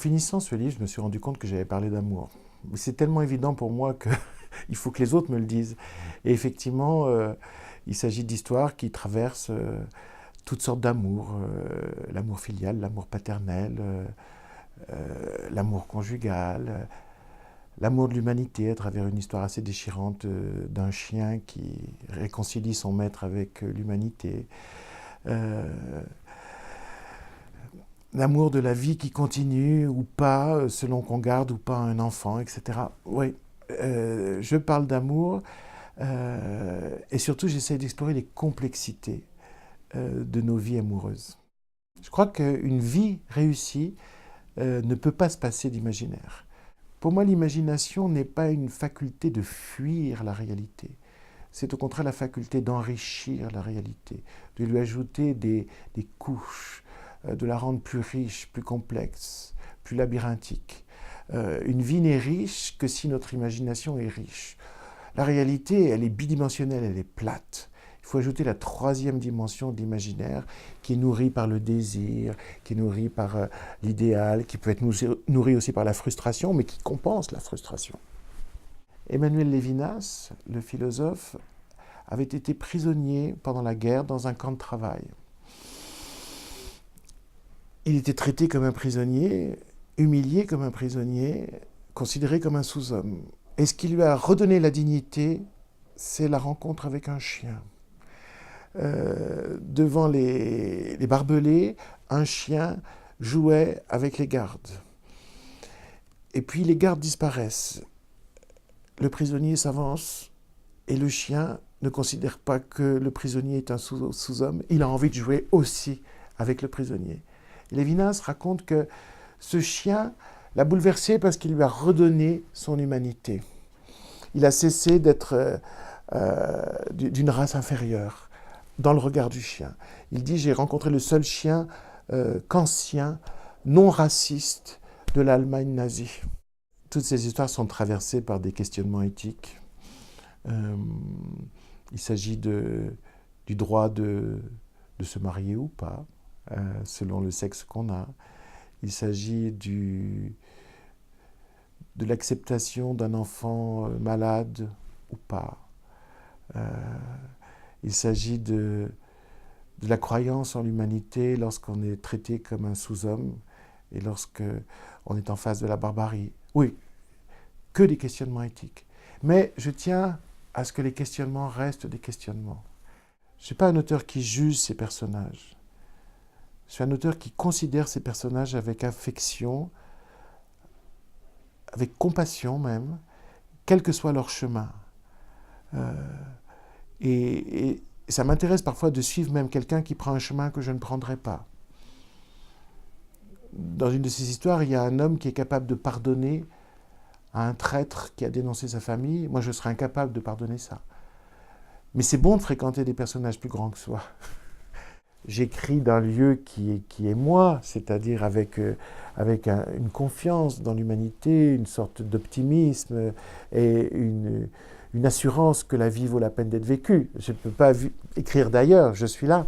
finissant ce livre, je me suis rendu compte que j'avais parlé d'amour. Mais c'est tellement évident pour moi qu'il faut que les autres me le disent. Et effectivement, il s'agit d'histoires qui traversent toutes sortes d'amour. L'amour filial, l'amour paternel, l'amour conjugal, l'amour de l'humanité à travers une histoire assez déchirante d'un chien qui réconcilie son maître avec l'humanité. L'amour de la vie qui continue ou pas, selon qu'on garde ou pas un enfant, etc. Oui, je parle d'amour et surtout j'essaie d'explorer les complexités de nos vies amoureuses. Je crois qu'une vie réussie ne peut pas se passer d'imaginaire. Pour moi, l'imagination n'est pas une faculté de fuir la réalité. C'est au contraire la faculté d'enrichir la réalité, de lui ajouter des couches, de la rendre plus riche, plus complexe, plus labyrinthique. Une vie n'est riche que si notre imagination est riche. La réalité, elle est bidimensionnelle, elle est plate. Il faut ajouter la troisième dimension de l'imaginaire qui est nourrie par le désir, qui est nourrie par l'idéal, qui peut être nourrie aussi par la frustration, mais qui compense la frustration. Emmanuel Levinas, le philosophe, avait été prisonnier pendant la guerre dans un camp de travail. Il était traité comme un prisonnier, humilié comme un prisonnier, considéré comme un sous-homme. Et ce qui lui a redonné la dignité, c'est la rencontre avec un chien. Devant les barbelés, un chien jouait avec les gardes. Et puis les gardes disparaissent. Le prisonnier s'avance et le chien ne considère pas que le prisonnier est un sous-homme. Il a envie de jouer aussi avec le prisonnier. Et Levinas raconte que ce chien l'a bouleversé parce qu'il lui a redonné son humanité. Il a cessé d'être d'une race inférieure dans le regard du chien. Il dit « J'ai rencontré le seul chien kantien, non raciste de l'Allemagne nazie ». Toutes ces histoires sont traversées par des questionnements éthiques. Il s'agit du droit de se marier ou pas, selon le sexe qu'on a. Il s'agit de l'acceptation d'un enfant malade ou pas. Il s'agit de la croyance en l'humanité lorsqu'on est traité comme un sous-homme et lorsqu'on est en face de la barbarie. Oui, que des questionnements éthiques. Mais je tiens à ce que les questionnements restent des questionnements. Je ne suis pas un auteur qui juge ses personnages. Je suis un auteur qui considère ses personnages avec affection, avec compassion même, quel que soit leur chemin. Et ça m'intéresse parfois de suivre même quelqu'un qui prend un chemin que je ne prendrais pas. Dans une de ces histoires, il y a un homme qui est capable de pardonner à un traître qui a dénoncé sa famille. Moi, je serais incapable de pardonner ça. Mais c'est bon de fréquenter des personnages plus grands que soi. J'écris d'un lieu qui est moi, c'est-à-dire avec une confiance dans l'humanité, une sorte d'optimisme et une assurance que la vie vaut la peine d'être vécue. Je ne peux pas écrire d'ailleurs, je suis là.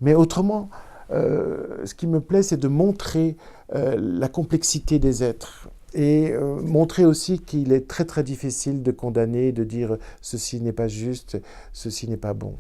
Mais autrement, ce qui me plaît, c'est de montrer la complexité des êtres et montrer aussi qu'il est très très difficile de condamner, de dire ceci n'est pas juste, ceci n'est pas bon.